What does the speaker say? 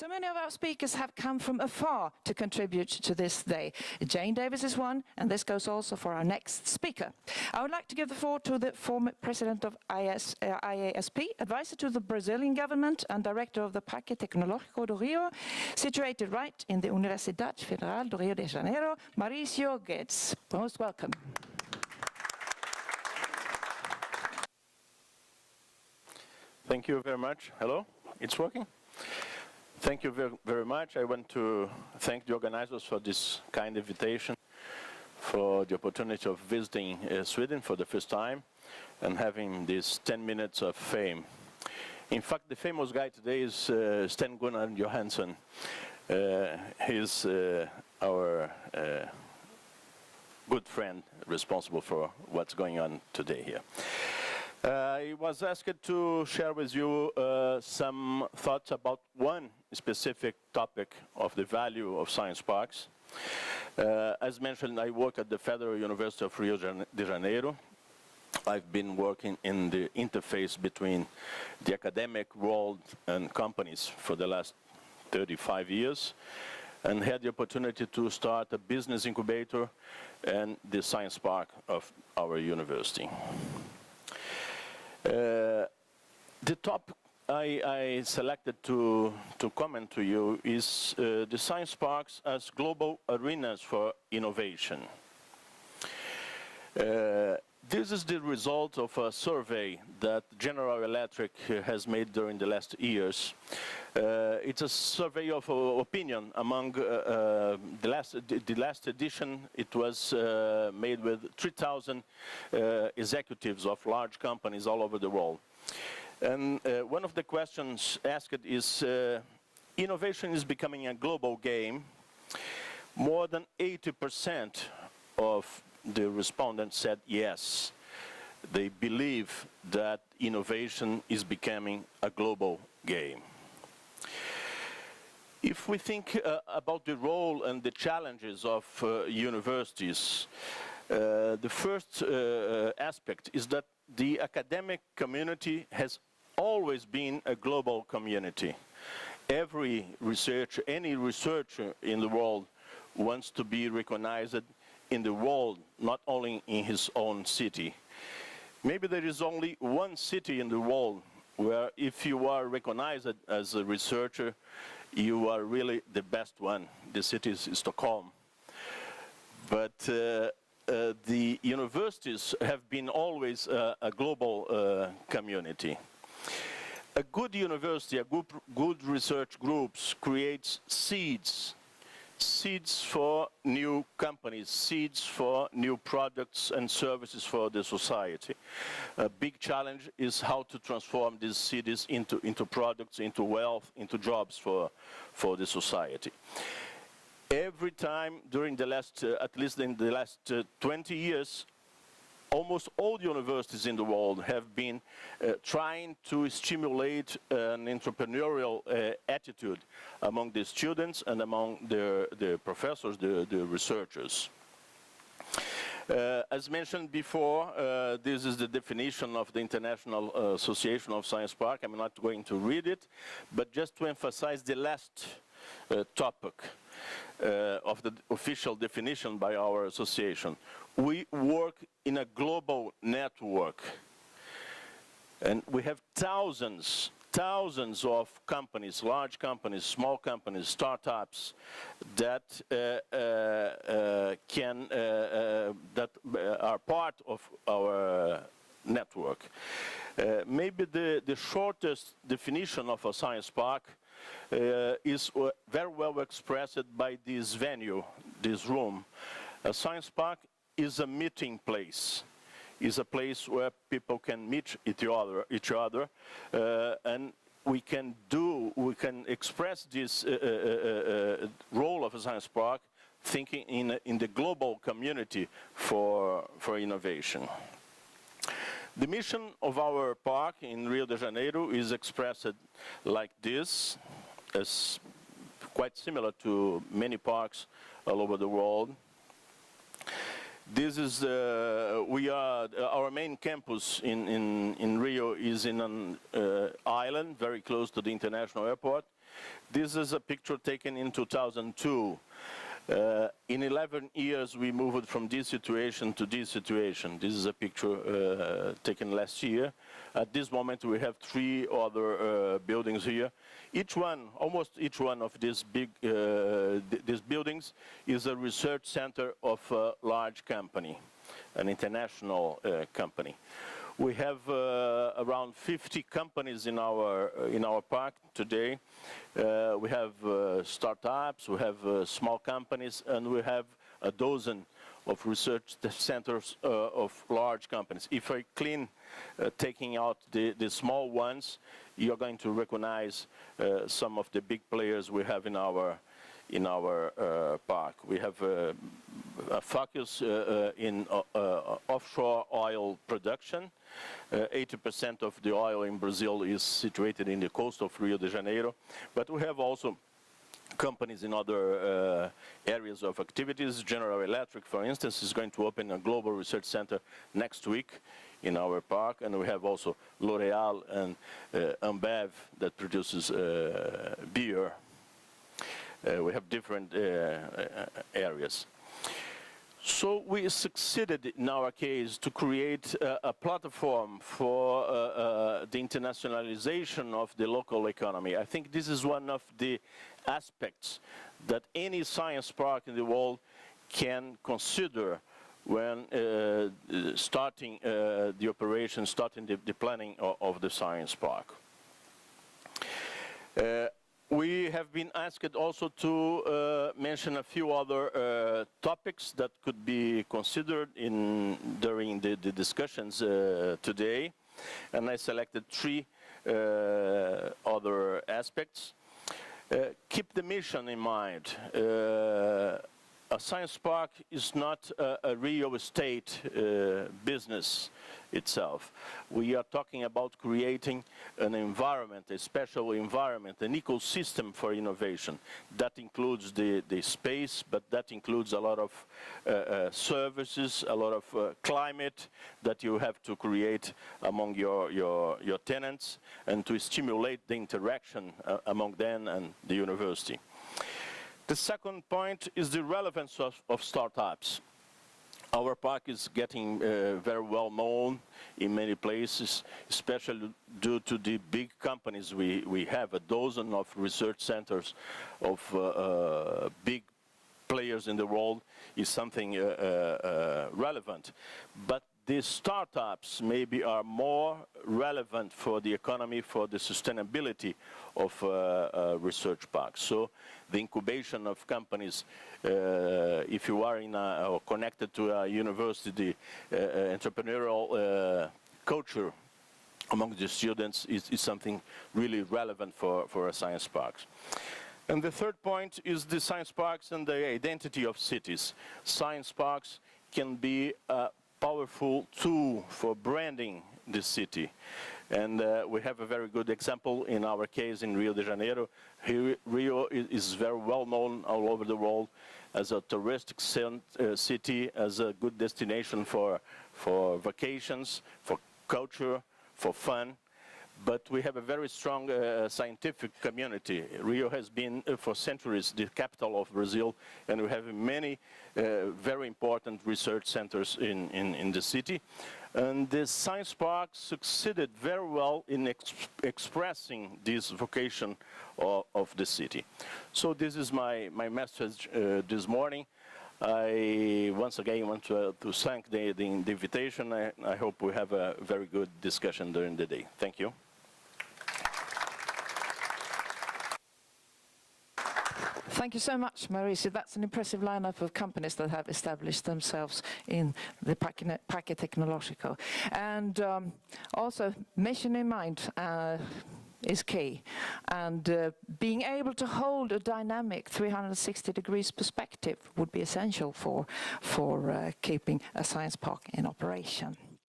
So many of our speakers have come from afar to contribute to this day. Jane Davis is one, and this goes also for our next speaker. I would like to give the floor to the former president of IASP, advisor to the Brazilian government and director of the Parque Tecnológico do Rio, situated right in the Universidade Federal do Rio de Janeiro, Mauricio Guedes. Most welcome. Thank you very much. Hello, it's working? Thank you very much. I want to thank the organizers for this kind invitation, for the opportunity of visiting Sweden for the first time and having these 10 minutes of fame. In fact, the famous guy today is Sten Gunnar Johansson. He's our good friend responsible for what's going on today here. I was asked to share with you some thoughts about one specific topic of the value of science parks. As mentioned, I work at the Federal University of Rio de Janeiro. I've been working in the interface between the academic world and companies for the last 35 years, and had the opportunity to start a business incubator and the science park of our university. The topic I selected to comment to you is the science parks as global arenas for innovation. This is the result of a survey that General Electric has made during the last years. It's a survey of opinion among the last edition. It was made with 3,000 executives of large companies all over the world. And one of the questions asked is, innovation is becoming a global game. More than 80% of the respondents said yes. They believe that innovation is becoming a global game. If we think about the role and the challenges of universities, the first aspect is that the academic community has always been a global community. Every researcher, any researcher in the world wants to be recognized in the world, not only in his own city. Maybe there is only one city in the world where if you are recognized as a researcher, you are really the best one. The city is Stockholm. But the universities have been always a global community. A good university, a good research groups creates seeds for new companies, seeds for new products and services for the society. A big challenge is how to transform these seeds into products, into wealth, into jobs for the society. Every time during the last, at least in the last 20 years, almost all universities in the world have been trying to stimulate an entrepreneurial attitude among the students and among the professors, the researchers. As mentioned before, this is the definition of the International Association of Science Park. I'm not going to read it, but just to emphasize the last topic of the official definition by our association. We work in a global network, and we have thousands of companies, large companies, small companies, startups that that are part of our network. Maybe the shortest definition of a science park is very well expressed by this venue, this room. A science park is a meeting place, is a place where people can meet each other, and we can express this role of a science park thinking in the global community for innovation. The mission of our park in Rio de Janeiro is expressed like this, as quite similar to many parks all over the world. This is our main campus in Rio is in an island very close to the international airport. This is a picture taken in 2002. In 11 years we moved from this situation to this situation. This is a picture taken last year. At this moment we have 3 other buildings here. Almost each one of these these buildings is a research center of a large company, an international company. We have around 50 companies in our park today. We have startups, we have small companies, and we have a dozen of research centers of large companies. If I taking out the small ones, you're going to recognize some of the big players we have in our park. We have a focus in offshore oil production. 80% of the oil in Brazil is situated in the coast of Rio de Janeiro, but we have also companies in other areas of activities. General Electric, for instance, is going to open a global research center next week in our park, and we have also L'Oréal and Ambev that produces beer. We have different areas. So we succeeded in our case to create a platform for the internationalization of the local economy. I think this is one of the aspects that any science park in the world can consider when starting the operation, starting the planning of the science park. We have been asked also to mention a few other topics that could be considered during the discussions today, and I selected 3 other aspects. Keep the mission in mind. A science park is not a real estate business itself. We are talking about creating an environment, a special environment, an ecosystem for innovation. That includes the space, but that includes a lot of services, a lot of climate that you have to create among your tenants and to stimulate the interaction among them and the university. The second point is the relevance of startups. Our park is getting very well known in many places, especially due to the big companies. We have a dozen of research centers of big players in the world is something relevant. But the startups maybe are more relevant for the economy, for the sustainability of research parks. So the incubation of companies, if you are or connected to a university, entrepreneurial culture among the students is something really relevant for a science parks. And the third point is the science parks and the identity of cities. Science parks can be a powerful tool for branding the city. And we have a very good example in our case in Rio de Janeiro. Rio is very well known all over the world as a touristic city, as a good destination for vacations, for culture, for fun. But we have a very strong scientific community. Rio has been for centuries the capital of Brazil, and we have many very important research centers in the city. And the science park succeeded very well in expressing this vocation of the city. So this is my message this morning. I once again want to thank the invitation. I hope we have a very good discussion during the day. Thank you. Thank you so much, Mauricio. That's an impressive lineup of companies that have established themselves in the Parque Tecnológico. And also, mission in mind is key. And being able to hold a dynamic 360 degrees perspective would be essential for keeping a science park in operation.